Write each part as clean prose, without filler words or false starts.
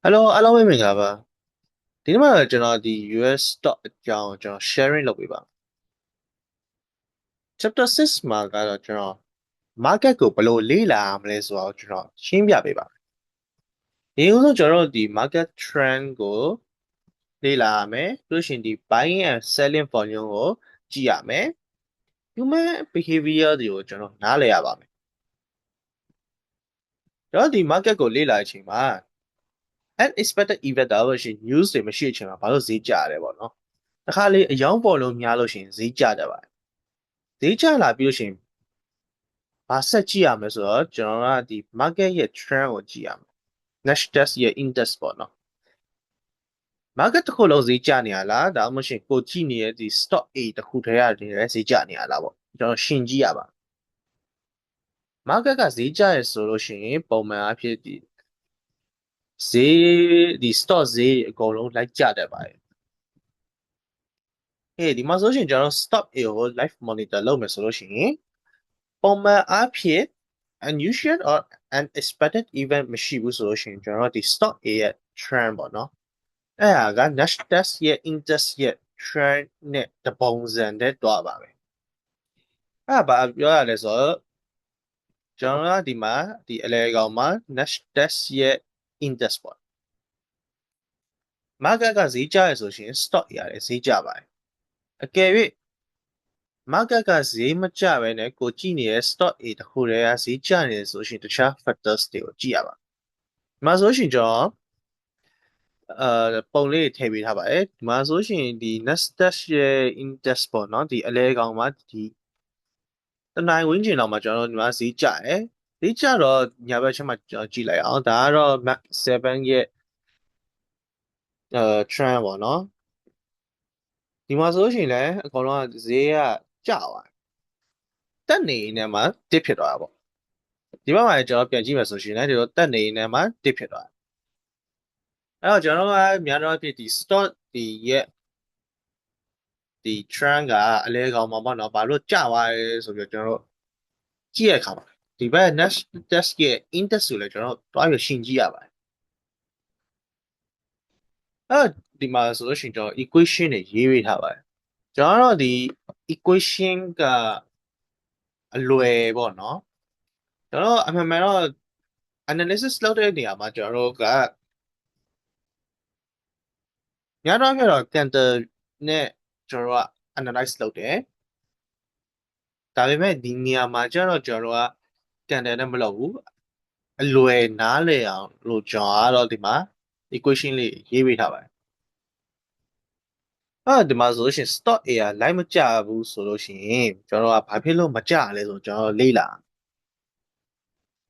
Hello အားလုံးပဲမင်္ဂလာပါဒီနေ့မှာတော့ကျွန်တော်ဒီ US stock အကြောင်းကျွန်တော် sharing လုပ်ပေးပါ Chapter 6မှာကတော့ကျွန်တော် market ကိုဘယ်လိုလေ့လာရမလဲဆိုတော့ကျွန်တော်ရှင်းပြပေးပါဒီဥစ္စာကျွန်တော်တို့ဒီ market trend ကိုလေ့လာရမယ်ပြီးလို့ရှိရင်ဒီ buying and selling volume ကိုကြည့်ရမယ် human behavior တွေကိုကျွန်တော်နားလည်ရပါမယ်ကျွန်တော်ဒီ market ကိုလေ့လာတဲ့အချိန်မှာ unexpected event ဒါလို့ရှိရင် news တွေမရှိတဲ့အချိန်မှာဘာလို့ဈေးကျရတယ်ပေါ့နော်တခါလေအယောင်းပေါ်လို့များလို့ရှိရင်ဈေးကျတတ်ပါတယ်ဈေးကျလာပြီးလို့ရှိရင်ဘာဆက်ကြည့်ရမလဲဆိုတော့ကျွန်တော်ကဒီ market ရဲ့ trend ကိုကြည့်ရမယ် Nasdaq ရဲ့ index ပေါ့နော် market တစ်ခုလုံးဈေးကျနေရလားဒါမှမဟုတ်ကိုကြည့်နေတဲ့ဒီ stock A တစ်ခုတည်းရတယ်ဈေးကျနေရလားပေါ့ကျွန်တော်ရှင်းကြည့်ရပါ market ကဈေးကျရဆိုလို့ရှိရင်ပုံမှန်အဖြစ်ဒီဈေးဒီ stock ဈေးအကုန်လုံးလိုက်ကျတတ်ပါတယ်ဒီမှာဆိုရှင်ကျွန်တော် stock A ကို live monitor လုပ်မယ်ဆိုလို့ရှိရင်ပုံမှန်အဖြစ် unusual or unexpected event မရှိဘူးဆိုလို့ရှိရင်ကျွန်တော်ဒီ stock A ရဲ့ trend ပေါ့နော်အဲ့ဒါက Nasdaq ရဲ့ index ရဲ့ trend နဲ့တပုံစံနဲ့တွားပါပဲအဲ့ဒါဘာပြောရလဲဆိုတော့ကျွန်တော်ကဒီမှာဒီအလဲကောင်မှာ Nasdaq ရဲ့ index ပေါ့ market ကဈေးကျရဆိုရှင် stock ရတယ်ဈေးကျပါတယ်အကယ်၍ market ကဈေးမကျဘဲနဲ့ကိုကြည့်နေတဲ့ stock A တခုတည်းကဈေးကျနေတယ်ဆိုရှင်တခြား factors တွေကိုကြည့်ရပါဒီမှာဆိုရှင်ကျွန်တော်ပုံလေးထည့်ပေးထားပါတယ်ဒီမှာဆိုရှင်ဒီ Nasdaq ရဲ့ index ပေါ့နော်ဒီအလဲကောင်မှာဒီတနိုင်ဝင်းကျင်တော့မှကျွန်တော်တို့ဒီမှာဈေးကျတယ်ဈေးကျတော့ညာဘက်ချက်မှာကျွန်တော်ကြည့်လိုက်အောင်ဒါကတော့ Mac 7ရဲ့trend ပေါ့နော်ဒီမှာဆိုရှင်လည်းအကောင်လုံးကဈေးကကျသွားတက်နေနေမှာတစ်ဖြစ်သွားတာပေါ့ဒီဘက်မှာကျွန်တော်ပြန်ကြည့်မယ်ဆိုရှင်လည်းဒီလိုတက်နေနေမှာတစ်ဖြစ်သွားတယ်အဲ့တော့ကျွန်တော်ကများတော့ဖြစ်ဒီ stock ဒီရဲ့ဒီ trend ကအလဲကောင်မှာပေါ့နော်ဘာလို့ကျသွားလဲဆိုပြီးကျွန်တော်တို့ကြည့်ရတဲ့အခါမှာဒီဘက် Nasdaq ရဲ့ index ကိုလည်းကျွန်တော်တို့တွားပြီးရှင်းကြည့်ရပါတယ်အဲ့ဒီမှာဆိုလို့ရှိရင်ကျွန်တော် equation တွေရေးပေးထားပါတယ်ကျွန်တော်တို့ဒီ equation ကအလွယ်ပေါ့နော်ကျွန်တော်အမှန်မှန်တော့ analysis လုပ်တဲ့နေရာမှာကျွန်တော်တို့ကများတော့ပြတော့ candle နဲ့ကျွန်တော်တို့က analyze လုပ်တယ်ဒါပေမဲ့ဒီနေရာမှာကျတော့ကျွန်တော်တို့က candle နဲ့မလုပ်ဘူးအလွယ်နားလည်အောင်လို့ကျွန်တော်ကတော့ဒီမှာ equation လေးရေးပေးထားပါတယ်ဒီမှာဆိုလို့ရှိရင် stock A က line မကျဘူးဆိုလို့ရှိရင်ကျွန်တော်ကဘာဖြစ်လို့မကျလဲဆိုကျွန်တော်လေ့လာ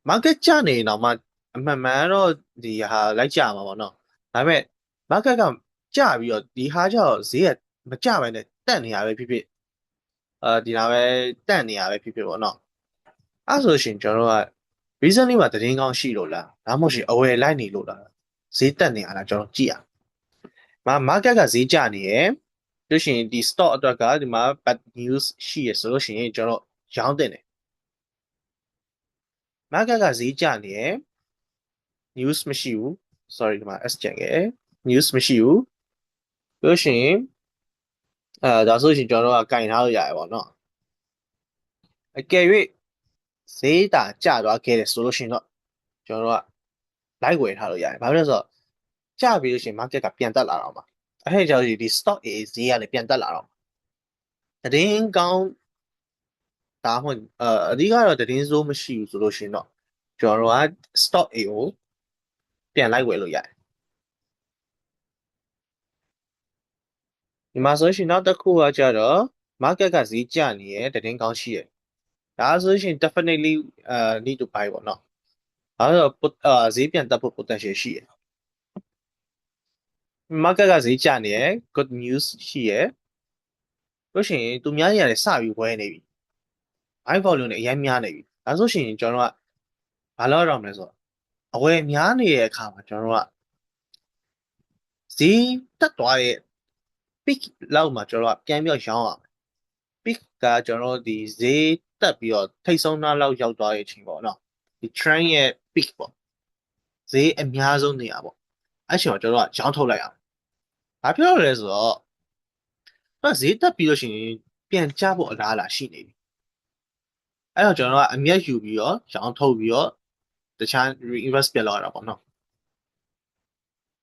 market ကျနေတော့မှအမှန်မှန်တော့ဒီဟာလိုက်ကျမှာပေါ့နော်ဒါပေမဲ့ market ကကျပြီးတော့ဒီဟာကျတော့ဈေးကမကျဘဲနဲ့တက်နေရပဲဖြစ်ဖြစ်ဒီနာပဲတက်နေရပဲဖြစ်ဖြစ်ပေါ့နော်အဲ့ဆိုရှင်ကျွန်တော်တို့က recently မှာသတင်းကောင်းရှိလို့လားဒါမှမဟုတ်ရှင်အဝယ်လိုက်နေလို့လားဈေးတက်နေရလားကျွန်တော်ကြည့်ရmarket ကဈေးကျနေရယ်လို့ရှိရင်ဒီ stock အတွက်ကဒီမှာ bad news ရှိရဆိုလို့ရှိရင်ကျွန်တော်ရောင်းတင်တယ် market ကဈေးကျနေရယ် news မရှိဘူး sorry ဒီမှာ S ကျန်ခဲ့ news မရှိဘူးလို့ရှိရင်ဒါဆိုရှင်ကျွန်တော်တို့ကကင်ထားလို့ရတယ်ပေါ့နော်အကယ်၍ဈေးတာကျသွားခဲ့တယ်ဆိုလို့ရှိရင်တော့ကျွန်တော်တို့ကလိုက်ဝယ်ထားလို့ရတယ်ဘာဖြစ်လဲဆိုတော့ကျပြီးလို့ရှိရင် market ကပြန်တက်လာတော့မှာအဲ့ဒါကြောင့်ဒီ stock A ဈေးကလည်းပြန်တက်လာတော့သတင်းကောင်းဒါမှမဟုတ်အဓိကတော့သတင်းစိုးမရှိဘူးဆိုလို့ရှိရင်တော့ကျွန်တော်တို့က stock A ကိုပြန်လိုက်ဝယ်လို့ရတယ်ဒီမှာဆိုရှင်နောက်တစ်ခုကကြတော့ market ကဈေးကျနေရသတင်းကောင်းရှိရဒါဆိုရှင် definitely need to buy ပေါ့နော်ဒါဆိုဈေးပြန်တက်ဖို့ potential ရှိရ market ကဈေးကျနေရ good news ရှိရလို့ရှိရင်သူများကြီးရတယ်စပြီးဝယ်နေပြီ buy volume နဲ့အများများနေပြီဒါဆိုရှင်ကျွန်တော်တို့ကဘာလို့ရအောင်လဲဆိုတော့အဝယ်များနေတဲ့အခါမှာကျွန်တော်တို့ကဈေးတက်သွားတဲ့ peak လောက်မှာကျွန်တော်တို့ကပြန်ပြီးတော့ရောင်းအောင် peak ကကျွန်တော်တို့ဒီဈေးတက်ပြီးတော့ထိတ်ဆုံးနှားလောက်ရောက်သွားတဲ့အချိန်ပေါ့နော်ဒီ trend ရဲ့ peak ပေါ့ဈေးအများဆုံးနေရာပေါ့ အဲ့ချိန်မှာကျွန်တော်ကရောင်းထုတ်လိုက်အောင်။ဘာဖြစ်လို့လဲဆိုတော့တော့ဈေးတက်ပြီးလို့ရှိရင်ပြန်ကျဖို့အလားအလာရှိနေပြီ။အဲ့တော့ကျွန်တော်ကအမြတ်ယူပြီးတော့ရောင်းထုတ်ပြီးတော့တခြား reinvest ပြန်လုပ်ရတာပေါ့နော်။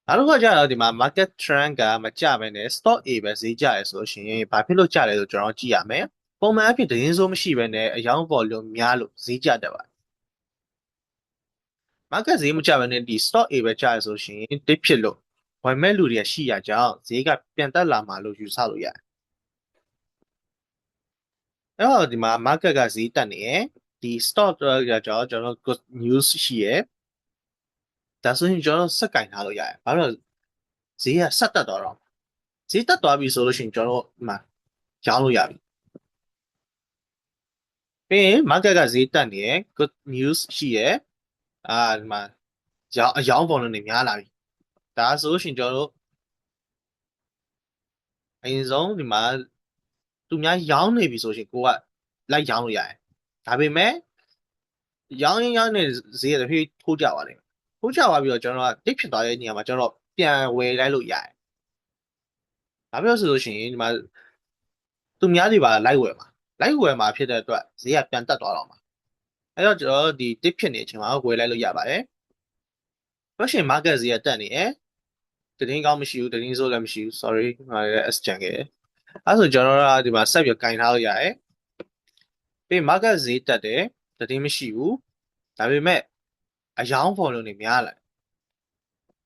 နောက်တစ်ခါကျတော့ဒီမှာ market trend ကမကျဘဲနဲ့ stock A ပဲဈေးကျရဆိုလို့ရှိရင်ဘာဖြစ်လို့ကျလဲဆိုကျွန်တော်ကြည့်ရမယ်။ပုံမှန်အဖြစ်တင်းစိုးမရှိဘဲနဲ့အယောင်း volume များလို့ဈေးကျတတ်ပါတယ်။ market ဈေးမကျဘဲနဲ့ဒီ stock A ပဲကျရဆိုလို့ရှိရင် dip ဖြစ်လို့ဝယ်မဲ့လူတွေရှိရကြောင်းဈေးကပြန်တက်လာမှာလို့ယူဆလို့ရတယ်။အဲ့တော့ဒီမှာ market ကဈေးတက်နေရယ်ဒီ stock ကကျွန်တော် good news ရှိရယ်ဒါဆိုရင်ကျွန်တော်စက်ကင်ထားလို့ရတယ်။ဘာလို့ဈေးကဆက်တက်သွားတော့ဈေးတက်သွားပြီဆိုလို့ရှိရင်ကျွန်တော်ဒီမှာရောင်းလို့ရပြီ။ပြီးရင် market ကဈေးတက်နေရယ် good news ရှိရယ်ဒီမှာအယောင်းပုံလုံးတွေများလာပြီ။ဒါဆိုလို့ရှိရင်ကျွန်တော်တို့အရင်ဆုံးဒီမှာသူများရောင်းနေပြီဆိုရင်ကိုကလိုက်ရောင်းလို့ရတယ်။ဒါပေမဲ့ရောင်းနေဈေးကတဖြည်းထိုးကြပါလိမ့်မယ်။ထိုးကြသွားပြီးတော့ကျွန်တော်ကတိတ်ဖြစ်သွားတဲ့နေရာမှာကျွန်တော်ပြန်ဝယ်လိုက်လို့ရတယ်။ဘာဖြစ်လို့ဆိုလို့ရှိရင်ဒီမှာသူများတွေပါလိုက်ဝယ်မှာဖြစ်တဲ့အတွက်ဈေးကပြန်တက်သွားတော့မှာ။အဲ့တော့ကျွန်တော်ဒီ tip ဖြစ်နေတဲ့အချိန်မှာဝယ်လိုက်လို့ရပါတယ်။ပြောရှင် market ဈေးကတက်နေတယ်။တင်းကောင်းမရှိဘူးတင်းစိုးလည်းမရှိဘူး sorry ငါလည်း S ကြံခဲ့တယ်။အဲ့ဆိုကျွန်တော်ကဒီမှာဆက်ပြီးကင်ထားလို့ရတယ်။ပြီး market ဈေးတက်တယ်တင်းမရှိဘူးဒါပေမဲ့အယောင်းပေါ်လုံးတွေများလာ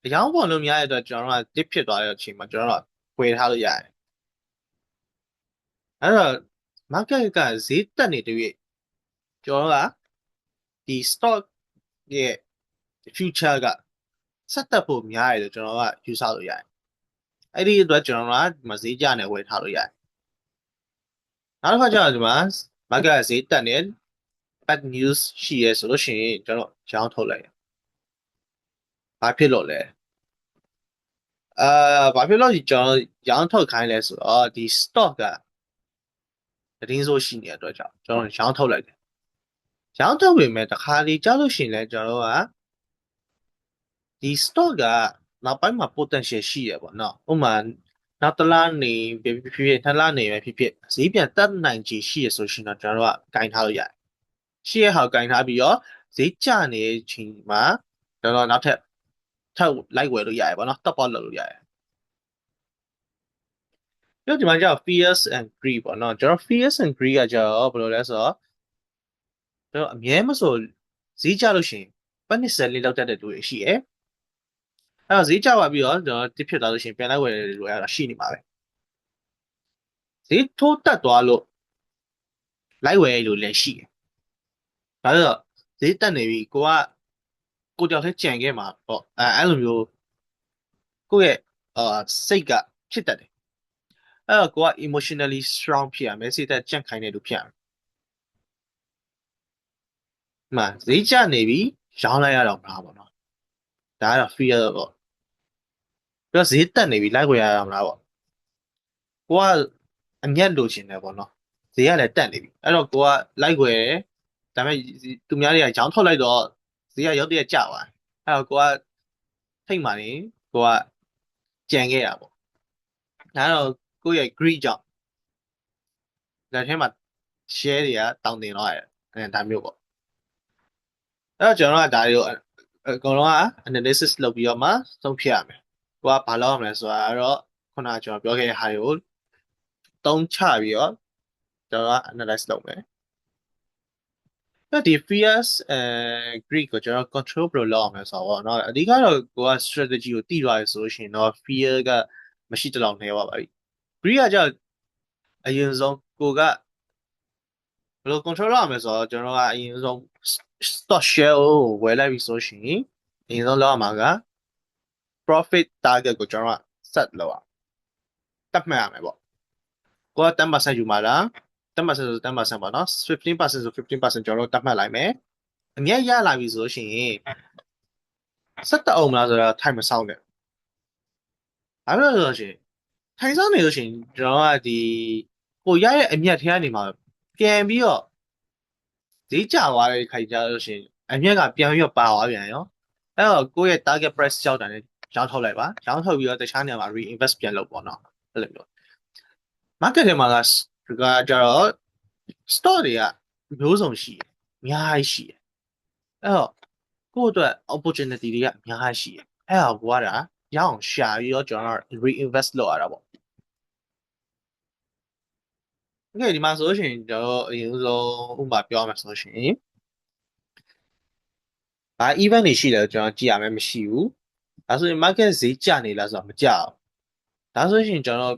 အယောင်းပေါ်လုံးများတဲ့အတွက်ကျွန်တော်တို့က dip ဖြစ်သွားတဲ့အချိန်မှာကျွန်တော်တို့ကဝယ်ထားလို့ရတယ်အဲ့တော့ market ကဈေးတက်နေတူ၍ကျွန်တော်တို့ကဒီ stock ရဲ့ future ကဆက်တက်ဖို့များတယ်လို့ကျွန်တော်ကယူဆလို့ရတယ်အဲ့ဒီအတွက်ကျွန်တော်တို့ကဒီမှာဈေးကျနေဝယ်ထားလို့ရတယ်နောက်တစ်ခါကျတော့ဒီမှာ market ဈေးတက်နေ bad news ရှိရဲဆိုလို့ရှိရင်ကျွန်တော်ရောင်းထုတ်လိုက်ဘာဖြစ်လို့လဲဘာဖြစ်လို့ကျွန်တော်ရောင်းထုတ်ခိုင်းလဲဆိုတော့ဒီ stock ကတင်းစိုးရှိနေတဲ့အတွက်ကြောင့်ကျွန်တော်ရောင်းထုတ်လိုက်တယ်ရောင်းထုတ်ပေမဲ့တခါလေကြောက်လို့ရှိရင်လည်းကျွန်တော်တို့ကဒီ stock ကနောက်ပိုင်းမှာ potential ရှိရပေါ့နော်ဥပမာနောက်တစ်လနေဖြစ်နှစ်လနေပဲဖြစ်ဖြစ်ဈေးပြန်တက်နိုင်ခြေရှိရဆိုရှင်တော့ကျွန်တော်တို့ကဂိုင်းထားလို့ရတယ်ရှိရဟောက်ဂိုင်းထားပြီးတော့ဈေးကျနေချိန်မှာကျွန်တော်နောက်ထပ်လိုက်ဝယ်လို့ရတယ်ပေါ့နော် top out လုပ်လို့ရတယ်ပြောဒီမှာကျတော့ fierce and greed ပေါ့နော်ကျွန်တော် fierce and greed ကကျတော့ဘယ်လိုလဲဆိုတော့ကျွန်တော်အမြဲမဆိုဈေးကျလို့ရှိရင် panic selling လောက်တတ်တဲ့လူတွေရှိတယ်အဲ့တော့ဈေးကျသွားပြီးတော့ကျွန်တော်တစ်ဖြစ်သွားလို့ရှိရင်ပြန်လိုက်ဝယ်လို့ရတာရှိနေမှာပဲဈေးထိုးတက်သွားလို့လိုက်ဝယ်လို့လည်းရှိတယ်ဒါဆိုတော့ဈေးတက်နေပြီကိုကြောက်ထဲကြံခဲ့မှာပေါ့အဲ့လိုမျိုးကိုယ့်ရဲ့စိတ်ကဖြစ်တတ်တယ်အဲ့တော့ကိုက emotionally strong ဖြစ်ရမယ်စိတ်သက်ကြံ့ခိုင်တဲ့လူဖြစ်ရမယ်မှဈေးကျနေပြီရောင်းလိုက်ရတော့မလားပေါ့နော်ဒါကတော့ fear ပေါ့ပြီးတော့ဈေးတက်နေပြီလိုက်ဝယ်ရတာမလားပေါ့ကိုကအမျက်လိုချင်တယ်ပေါ့နော်ဈေးကလည်းတက်နေပြီအဲ့တော့ကိုကလိုက်ဝယ်တယ်ဒါပေမဲ့သူများတွေကရောင်းထုတ်လိုက်တော့ဈေးကရုတ်တရက်ကျသွားအဲ့တော့ကိုကထိတ်မှနေကိုကကြံခဲ့ရပေါ့ဒါတော့ကိုယ့်ရဲ့ greed ကြောင့်လက်ထဲမှာ share တွေကတောင်းတင်တော့ရတယ်ဒါမျိုးပေါ့အဲ့တော့ကျွန်တော်ကဒါတွေကိုအကုန်လုံးက analysis လုပ်ပြီးတော့မှဆုံးဖြတ်ရမယ်ကိုကဘာလုပ်ရမလဲဆိုတာကတော့ခုနကကျွန်တော်ပြောခဲ့တဲ့ဟာတွေကိုတုံးချပြီးတော့ကျွန်တော်က analyze လုပ်မယ်ဒီ fierce greed ကိုကျွန်တော် control ဘယ်လိုလုပ်အောင်လဲဆိုတော့เนาะအဓိကတော့ကိုက strategy ကိုတည်သွားရဆိုလို့ရှိရင်တော့ fear ကမရှိတလောက်နေပါပြီ greed ကကြောင့်အရင်ဆုံးကိုကဘယ်လို control လုပ်အောင်လဲဆိုတော့ကျွန်တော်ကအရင်ဆုံး stock share ကိုဝယ်လိုက်ပြီဆိုရှင်အရင်ဆုံးလုပ်ရမှာက profit target ကိုကျွန်တော်က set လုပ်အောင်တတ်မှတ်ရမယ်ပေါ့ကိုက 10% ယူမှာလား10%ဆို10%ပေါ့နော်15%ဆို15%ကျွန်တော်တို့တတ်မှတ်လိုက်မယ်အမြတ်ရလာပြီဆိုလို့ရှိရင်ဆက်တက်အောင်မလားဆိုတော့ထိုင်မဆောင်နဲ့ဘာဖြစ်လို့လဲဆိုတော့ထိုင်ဆောင်နေလို့ရှိရင်ကျွန်တော်ကဒီကိုရရဲ့အမြတ်ထဲကနေမှာပြန်ပြီးတော့ဈေးကျသွားတဲ့ခိုင်ကြလို့ရှိရင်အမြတ်ကပြန်ပြီးတော့ပါသွားပြန်ရောအဲ့တော့ကိုယ့်ရဲ့ target price ကြောက်တာ ਨੇ ရောင်းထုတ်လိုက်ပါရောင်းထုတ်ပြီးတော့တခြားနေရာမှာ reinvest ပြန်လုပ်ပေါ့နော်အဲ့လိုမျိုး market ထဲမှာကကြတော့ stock တွေကမျိုးစုံရှိတယ်အများကြီးရှိတယ်အဲ့တော့ကိုယ့်အတွက် opportunity တွေကအများကြီးရှိတယ်အဲ့ဒါကိုကရအောင်ရှာပြီးတော့ကျွန်တော် reinvest လုပ်ရတာပေါ့โอเคဒီမှာဆိုလို့ရှိရင်ကျွန်တော်အရင်ဆုံးဥပမာပြောရမှာဆိုလို့ရှိရင်ဘာ event တွေရှိတယ်ကျွန်တော်ကြည့်ရမယ်မရှိဘူးဒါဆိုရင် market ဈေးကျနေလားဆိုတော့မကျဘူးဒါဆိုရင်ကျွန်တော်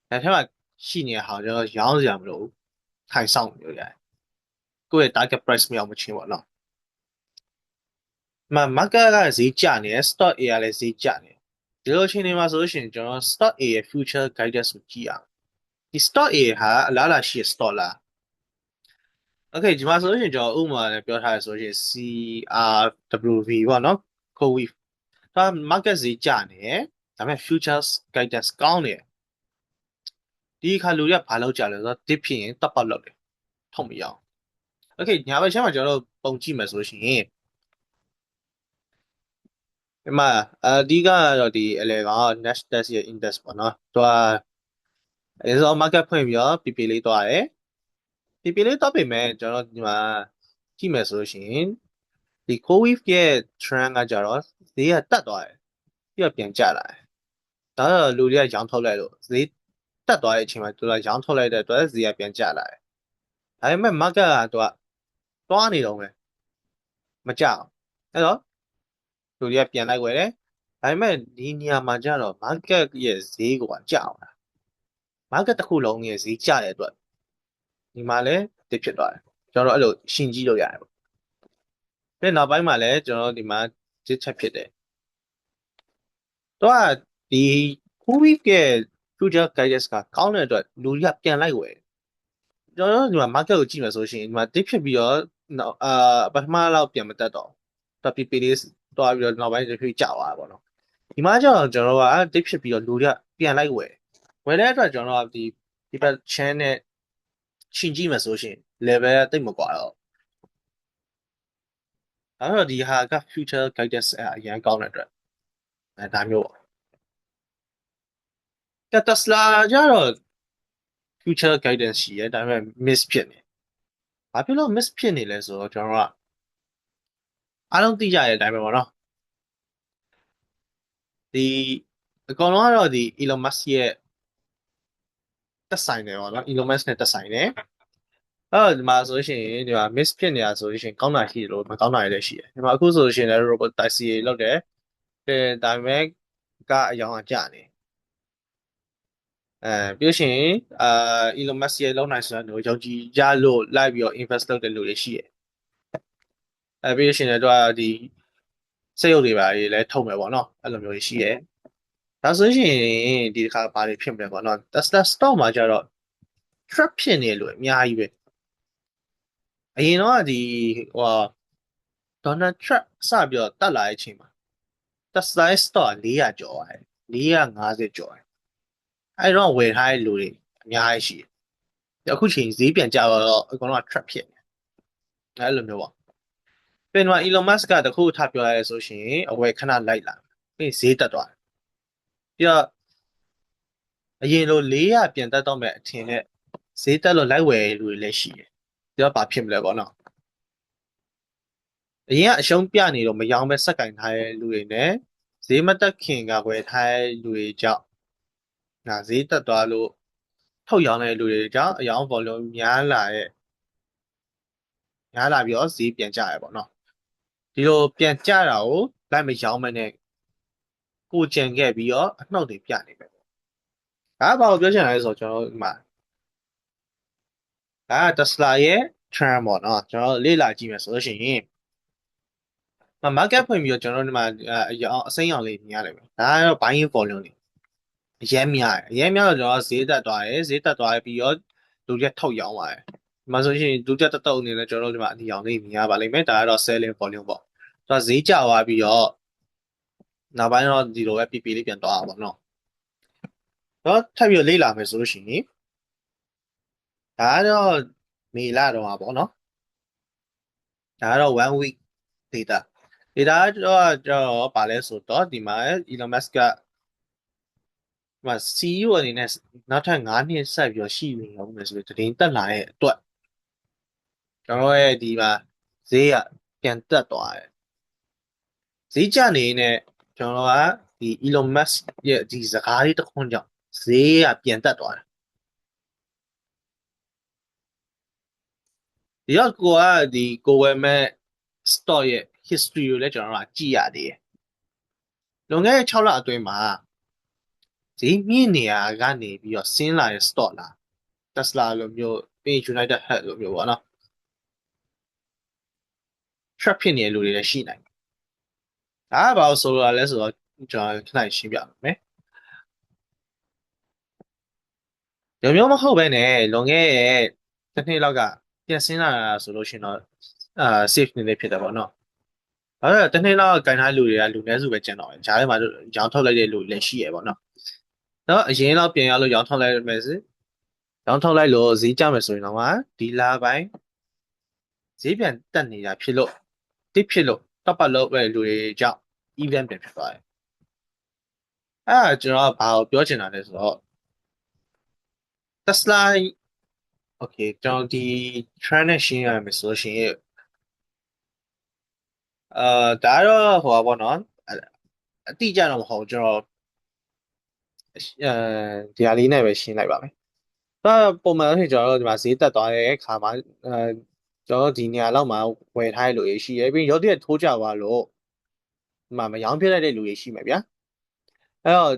လက်ထက်မှာရှိနေတဲ့ဟာကျွန်တော်ရောင်းစရာမလိုဘူးထိုင်ဆောင်နေရတယ်ကိုယ့်ရဲ့ target price မရောက်မချင်းပေါ့နော်market ကဈေးကျနေတယ် stock A ကလည်းဈေးကျနေတယ်ဒီလိုအချိန်တွေမှာဆိုလို့ရှိရင်ကျွန်တော် stock A ရဲ့ future guidance ကိုကြည့်အောင်ဒီ stock A ဟာအလားအလာရှိတဲ့ stock လား okay ဒီမှာဆိုလို့ရှိရင်ကျွန်တော်ဥပမာနဲ့ပြောထားရဆိုလို့ရှိရင် CRWV ပေါ့နော် COVI ဒါ market ဈေးကျနေတယ်ဒါပေမဲ့ futures guidance ကောင်းနေတယ်ဒီခါလူတွေကဘာလုပ်ကြလဲဆိုတော့ dip ဖြစ်ရင် top up လုပ်တယ်ထုတ်မရအောင် okay ညာဘက်ချမ်းမှာကျွန်တော်တို့ပုံကြည့်မယ်ဆိုလို့ရှိရင်ဒီမှာအဓိကတော့ဒီအလဲကောင် Nasdaq ရဲ့ index ပေါ့နော်သူကအဲဆို market ဖွင့်ပြီးတော့ PP လေးသွားတယ် PP လေးသွားပြီမဲ့ကျွန်တော်ဒီမှာကြည့်မယ်ဆိုလို့ရှိရင်ဒီ COVID ရဲ့ trend ကကြတော့ဈေးကတက်သွားတယ်ပြီးတော့ပြန်ကျလာတယ်ဒါတော့လူတွေကရောင်းထုတ်လိုက်လို့ဈေးတက်သွားတဲ့အချိန်မှာသူကရောင်းထုတ်လိုက်တဲ့အတွက်ဈေးကပြန်ကျလာတယ်ဒါပေမဲ့ market ကသူကသွားနေတော့မယ်မကျအောင်အဲ့တော့လူတွေကပြန်လိုက်ဝယ်တယ်ဒါပေမဲ့ဒီနေရာမှာကျတော့ market ရဲ့ဈေးကကျအောင်လား market တစ်ခုလုံးရဲ့ဈေးကျတဲ့အတွက်ဒီမှာလည်းတစ်ဖြစ်သွားတယ်ကျွန်တော်တို့အဲ့လိုရှင်းကြည့်လို့ရတယ်ပေါ့ပြီးနောက်ပိုင်းမှာလည်းကျွန်တော်တို့ဒီမှာတစ်ချက်ဖြစ်တယ်တော့ဒီ COVID ရဲ့ future guidance ကကောင်းတဲ့အတွက်လူတွေကပြန်လိုက်ဝယ်ကျွန်တော်တို့ဒီမှာ market ကိုကြည့်မယ်ဆိုရှင်ဒီမှာတစ်ဖြစ်ပြီးတော့ပထမလောက်ပြန်မတက်တော့တော့ PP လေးတွားပြီးတော့နောက်ပိုင်းတစ်ဖြစ်ကျသွားတာပေါ့နော်ဒီမှာကျတော့ကျွန်တော်တို့ကတစ်ဖြစ်ပြီးတော့လူတွေကပြန်လိုက်ဝယ်တဲ့အတွက်ကျွန်တော်တို့ကဒီဘက် chain နဲ့ရှင်းကြည့်မယ်ဆိုရှင် level တိတ်မကွာတော့အဲ့တော့ဒီဟာက future guidance အရင်ကောင်းတဲ့အတွက်ဒါမျိုးပေါ့က Tesla ကျတော့ future guidance ရှိရဲဒါပေမဲ့ miss ဖြစ်နေဘာဖြစ်လို့ miss ဖြစ်နေလဲဆိုတော့ကျွန်တော်တို့ကအားလုံးသိကြတဲ့အတိုင်းပဲပေါ့နော်ဒီအကောင်လုံးကတော့ဒီ Elon Musk ရဲ့တက်ဆိုင်တယ်ပေါ့နော် Elon Musk နဲ့တက်ဆိုင်တယ်အဲ့တော့ဒီမှာဆိုရှင်ဒီမှာ miss ဖြစ်နေတာဆိုရှင်ကောင်းတာရှိတယ်လို့မကောင်းတာလည်းရှိတယ်ဒီမှာအခုဆိုရှင်လည်း robot taxi လောက်တယ်ဒါပေမဲ့ကအယောင်အကျနေပြီးရှင်Elon Musk ရဲ့လောက်နိုင်စွမ်းကိုယုံကြည်ကြလို့လိုက်ပြီးတော့ invest လုပ်တဲ့လူတွေရှိတယ်ပြီးရှင်လည်းတော့ဒီစက်ရုပ်တွေပါလည်းထုတ်မယ်ပေါ့နော်အဲ့လိုမျိုးရှိတယ်ဒါဆိုရင်ဒီတစ်ခါဘာတွေဖြစ်မလဲပေါ့နော် Tesla stock မှာကျတော့ trap ဖြစ်နေလို့အများကြီးပဲအရင်တော့ဒီဟို Donald Trump စပြီးတော့တက်လာတဲ့အချိန်မှာ Tesla stock 400ကျော်ပါတယ်450ကျော်တယ်အဲ့တော့ဝယ်ထားတဲ့လူတွေအများကြီးရှိတယ်အခုချိန်ဈေးပြန်ကျတော့အကောင်လုံးက trap ဖြစ်နေအဲ့လိုမျိုးပေါ့ပြန်တော့ Elon Musk ကတခုထပြောရဲဆိုရှင်အဝယ်ခဏလိုက်လာပြီးဈေးတက်သွားတယ်ပြီးတော့အရင်လို400ပြန်တက်တော့မဲ့အထင်နဲ့ဈေးတက်လို့လိုက်ဝယ်လူတွေလည်းရှိတယ်။ဒါဘာဖြစ်မလဲပေါ့နော်။အရင်ကအရှုံးပြနေတော့မယောင်းပဲစက်ကင်ထားတဲ့လူတွေနဲ့ဈေးမတက်ခင်ကဝယ်ထားတဲ့လူတွေကြောင့်ဒါဈေးတက်သွားလို့ထုတ်ရောင်းတဲ့လူတွေကြောင့်အယောင်း volume များလာပြီးတော့ဈေးပြန်ကျရပေါ့နော်။ဒီလိုပြန်ကျတာကိုလိုက်မယောင်းမနဲ့ကိုကြံခဲ့ပြီးတော့အနှုတ်တွေပြနေပဲ။ဒါကဘာကိုပြောချင်လဲဆိုတော့ကျွန်တော်ဒီမှာဒါက Tesla ရဲ့ trend ပေါ့နော်ကျွန်တော်လေ့လာကြည့်မယ်ဆိုလို့ရှိရင်market ဖွင့်ပြီးတော့ကျွန်တော်ဒီမှာအစိမ်းရောင်လေးမြင်ရတယ်ပဲဒါကတော့ buying volume တွေအရင်များတယ်အရင်များတော့ကျွန်တော်ဈေးတက်သွားတယ်ပြီးတော့လူတွေထုတ်ရောင်းသွားတယ်ဒီမှာဆိုရင်လူတက်တက်အနေနဲ့ကျွန်တော်တို့ဒီမှာအနီရောင်လေးမြင်ရပါလိမ့်မယ်ဒါကတော့ selling volume ပေါ့ဆိုတော့ဈေးကျသွားပြီးတော့နောက်ပိုင်းတော့ဒီလိုပဲ PP လေးပြန်သွားတာပေါ့နော်တော့ထပ်ပြီးတော့လေ့လာမယ်ဆိုလို့ရှိရင်ဒါကတော့မေလတော့ပါပေါ့နော်ဒါကတော့1 week data ဒီဒါတော့ပါလဲဆိုတော့ဒီမှာ Elon Musk ကဒီမှာ CEO အနေနဲ့နောက်ထပ်9နှစ်ဆက်ပြီးတော့ရှိနေအောင်မယ်ဆိုပြီးသတင်းတက်လာရဲ့အတွက်ကျွန်တော်ရဲ့ဒီမှာဈေးကပြန်တက်သွားတယ်ဈေးကျနေနေကျွန်တော်ကဒီ Elon Musk ရဲ့ဒီစကားလေးတစ်ခွန်းကြောင့်ဈေးကပြန်တက်သွားတယ်ဒီတော့ကိုဝယ်မဲ့ stock ရဲ့ history ကိုလည်းကျွန်တော်တို့ကကြည့်ရသေးတယ်လွန်ခဲ့တဲ့6လအတွင်းမှာဈေးမြင့်နေရကနေပြီးတော့ဆင်းလာတဲ့ stock လား Tesla လိုမျိုးပြီး United Health လိုမျိုးပေါ့နော် trap ဖြစ်နေတဲ့လူတွေလည်းရှိနိုင်တယ်ဒါကဘာလို့ဆိုလိုတာလဲဆိုတော့ကျွန်တော်ခဏရှင်းပြမယ်ဒီမျိုးမဟုတ်ပဲနဲ့လွန်ခဲ့တဲ့တစ်နှစ်လောက်ကပြန်ဆင်းလာတာဆိုလို့ရှိရင်တော့safe နေနေဖြစ်တယ်ပေါ့နော်အဲ့တော့တစ်နှစ်လောက်ကင်ထားလူတွေကလူနည်းစုပဲကျန်တော့တယ်ဂျားထဲမှာရောင်းထုတ်လိုက်တဲ့လူတွေလည်းရှိရပေါ့နော်တော့အရင်တော့ပြန်ရလို့ရောင်းထုတ်လိုက်မယ်စီရောင်းထုတ်လိုက်လို့ဈေးကျမယ်ဆိုရင်တော့ဒီလာပိုင်းဈေးပြန်တက်နေတာဖြစ်လို့တစ်ဖြစ်လို့ top up လုပ်တဲ့လူတွေကြောင့် event ပြန်ဖြစ်သွားတယ်အဲ့ဒါကျွန်တော်ကဘာကိုပြောချင်တာလဲဆိုတော့ Tesla okay ကျွန်တော်ဒီ trend နဲ့ရှင်းရမယ်ဆိုလို့ရှိရင်ဒါတော့ဟိုပါပေါ့နော်အတိအကျတော့မဟုတ်ဘူးကျွန်တော်ဒီဟာလေးနဲ့ပဲရှင်းလိုက်ပါမယ်ဒါပုံမှန်ဆိုကျွန်တော်တို့ဒီမှာဈေးတက်သွားတဲ့အခါမှာကျွန်တော်တို့ဒီနေရာလောက်မှာဝယ်ထားတဲ့လူတွေရှိတယ်ပြီးရုတ်တရက်ထိုးကြသွားလို့ဒီမှာမရောင်းဖြစ်လိုက်တဲ့လူတွေရှိမယ်ဗျာအဲ့တော့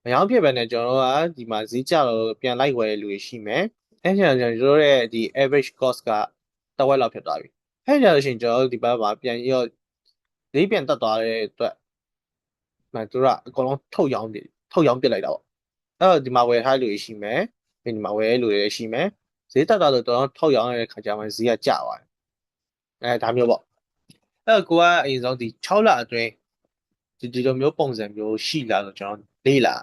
မရောင်းဖြစ်ပဲနဲ့ကျွန်တော်တို့ကဒီမှာဈေးကျတော့ပြန်လိုက်ဝယ်တဲ့လူတွေရှိမယ်အဲ့ကျကျွန်တော်တို့ရဲ့ဒီ average cost ကတစ်ဝက်လောက်ဖြစ်သွားပြီအဲ့ကျလို့ရှိရင်ကျွန်တော်တို့ဒီဘက်မှာပြန်ရောဈေးပြန်တက်သွားတဲ့အတွက်သူတို့ကအကုန်လုံးထုတ်ရောင်းပစ်လိုက်တာပေါ့အဲ့တော့ဒီမှာဝယ်ထားလူတွေရှိမယ်ပြီးဒီမှာဝယ်လူတွေရှိမယ်ဈေးတက်သွားလို့တော့ထုတ်ရောင်းရတဲ့ခါကျမှဈေးကကျသွားတယ်ဒါမျိုးပေါ့အဲ့တော့ကိုကအရင်ဆုံးဒီ6လအတွင်းဒီလိုမျိုးပုံစံမျိုးရှိလာဆိုကျွန်တော်လေ့လာ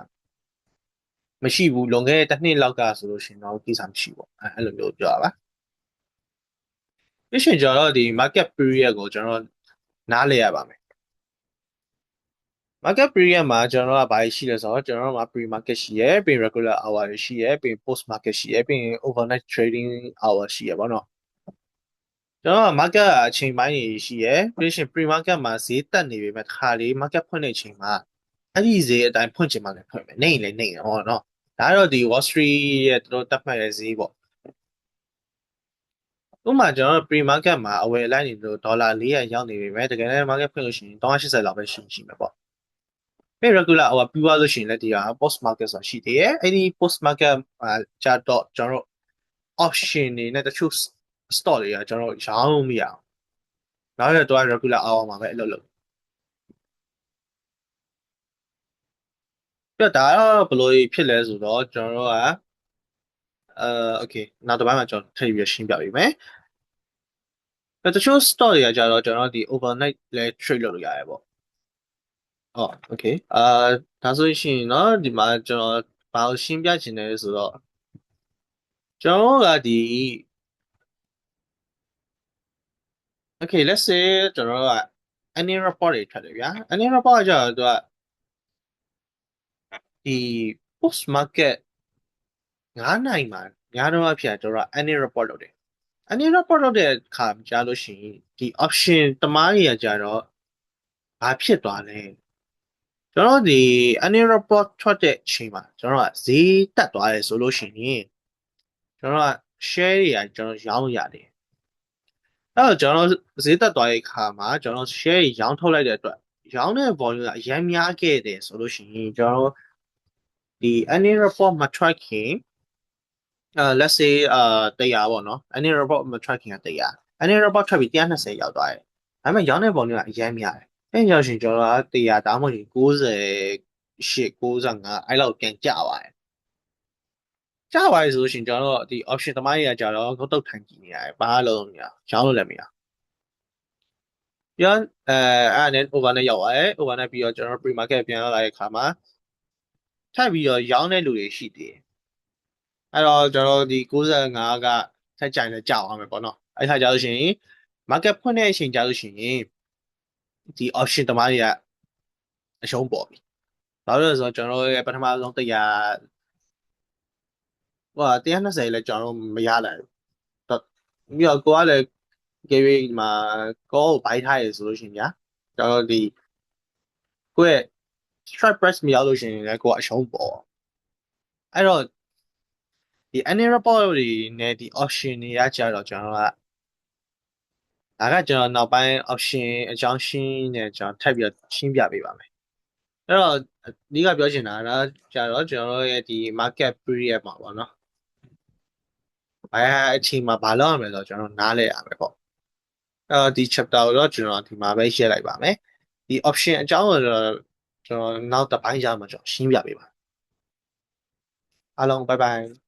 မရှိဘူးလွန်ခဲ့တဲ့တစ်နှစ်လောက်ကဆိုလို့ရှိရင်တော့ကိစ္စမရှိဘူးအဲ့လိုမျိုးပြောတာပါပြီးရှင်ကျွန်တော်တို့ဒီ market period ကိုကျွန်တော်နားလည်ရပါမယ် market period မှာကျွန်တော်တို့ကဘာရှိလဲဆိုတော့ကျွန်တော်တို့မှာ pre market ရှိရယ်ပြီး regular hour ရှိရယ်ပြီး post market ရှိရယ်ပြီး overnight trading hour ရှိရယ်ပေါ့နော်ကျွန်တော်က market အချိန်ပိုင်းကြီးရှိရယ်ပြီးရှင် pre market မှာဈေးတက်နေပြီမဲ့တစ်ခါလေး market ဖွင့်တဲ့အချိန်မှာအဲ့ဒီဈေးအတိုင်းဖွင့်ချင်မှလည်းဖွင့်မယ်နေရင်လည်းနေဟောနော်ဒါတော့ဒီ Wall Street ရဲ့တို့တက်မှတ်ရဲ့ဈေးပေါ့ဥပမာကျွန်တော် pre market မှာအဝယ်လိုက်နေလို့ဒေါ်လာ400ရောက်နေပြီမဲ့တကယ်လည်း market ဖွင့်လို့ရှိရင်380လောက်ပဲရှိမှာပေါ့ပြီး regular hour ပြီးသွားလို့ရှိရင်လည်းဒီဟာ post market ဆိုတာရှိသေးတယ်အဲ့ဒီ post market ကျတော့ကျွန်တော်တို့ option တွေနဲ့တချို့ stock တွေကကျွန်တော်တို့ရောင်းလို့မရအောင်နောက်ရတော့ regular hour မှာပဲအလုပ်လုပ်ပြဒါတော့ဘယ်လိုဖြစ်လဲဆိုတော့ကျွန်တော်တို့ကokay နောက်တစ်ပိုင်းမှာကျွန်တော်ထပ်ပြီးရှင်းပြပေးမယ်တချို့ stock တွေကကြတော့ကျွန်တော်ဒီ overnight လဲ trade လုပ်လို့ရတယ်ပေါ့okay ဒါဆိုရှင်เนาะဒီမှာကျွန်တော်ဘာလို့ရှင်းပြချင်လဲဆိုတော့ကျွန်တော်ကဒီ okay let's say ကျွန်တော်က annual report တွေထွက်တယ်ဗျာ annual report ကကြတော့သူကဒီ post market 9နိုင်မှာများတော့အဖြစ်ကျွန်တော်က annual report လုပ်တယ် annual report လုပ်တဲ့အခါကြားလို့ရှိရင်ဒီ option တမားကြီးကကြတော့ဘာဖြစ်သွားလဲကျွန်တော်ဒီ annual report ထွက်တဲ့အချိန်မှာကျွန်တော်ကဈေးတက်သွားတယ်ဆိုလို့ရှိရင်ကျွန်တော်က share တွေကကျွန်တော်ရောင်းရတယ်အဲ့တော့ကျွန်တော်ဈေးတက်သွားတဲ့အခါမှာကျွန်တော် share ရောင်းထုတ်လိုက်တဲ့အတွက်ရောင်းတဲ့ volume ကအများများခဲ့တယ်ဆိုလို့ရှိရင်ကျွန်တော်ဒီ annual report မထွက်ခင်let's say 100ပေါ့နော် annual report မထွက်ခင်က100 annual report ထွက်ပြီး120ရောက်သွားတယ်ဒါပေမဲ့ရောင်းတဲ့ volume ကအများများတယ်အဲ့ရောက်ရှင်ကျွန်တော်က100ဒါမှမဟုတ်98 95အဲ့လောက်ပြန်ကျသွားတယ်ကျသွားပြီဆိုလို့ရှိရင်ကျွန်တော်ဒီ option သမားတွေကကြတော့ငုတ်တုတ်ထိုင်ကြည့်နေရတယ်ဘာလို့မရရောင်းလို့လည်းမရပြန်အဲ့ဒါနဲ့ over နဲ့ရောက်သွားတယ် over နဲ့ပြီးတော့ကျွန်တော် pre market ပြန်ရောက်လာတဲ့အခါမှာထပ်ပြီးတော့ရောင်းတဲ့လူတွေရှိသေးတယ်အဲ့တော့ကျွန်တော်ဒီ95ကထက်ကြိုင်လဲကြောက်အောင်မယ်ပေါ့နော်အဲ့ခါကျလို့ရှိရင် market ဖွင့်တဲ့အချိန်ကျလို့ရှိရင် ဒီ option တမားတွေကအရှုံးပေါ်ပြီဘာလို့လဲဆိုတော့ကျွန်တော်တို့ရဲ့ပထမဆုံးတရားဟို120လဲကျွန်တော်တို့မရနိုင်ဘူးပြီးတော့ကိုကလည်းကြေးဒီမှာကောကိုဘိုက်ထားရဆိုလို့ရှိရင်ညာကျွန်တော်ဒီကိုယ့်ရဲ့ strike price မရောက်လို့ရှိရင်လည်းကိုကအရှုံးပေါ်အဲ့တော့ဒီ annual report တွေနဲ့ဒီ option တွေကကြတော့ကျွန်တော်ကဒါကကျွန်တော်နောက်ပိုင်း option အကြောင်းရှင်းနဲ့ကျွန်တော်ထပ်ပြီးရှင်းပြပေးပါမယ်အဲ့တော့အဓိကပြောချင်တာကကြတော့ကျွန်တော်တို့ရဲ့ဒီ market period မှာပေါ့နော်ဘာအချိန်မှာဘာလုပ်ရမလဲဆိုတော့ကျွန်တော်နားလဲရမယ်ပေါ့အဲ့တော့ဒီ chapter ကိုတော့ကျွန်တော်ဒီမှာပဲရှင်းလိုက်ပါမယ်ဒီ option အကြောင်းကိုတော့ကျွန်တော်နောက်တစ်ပိုင်းကျမှကျွန်တော်ရှင်းပြပေးပါအားလုံး bye bye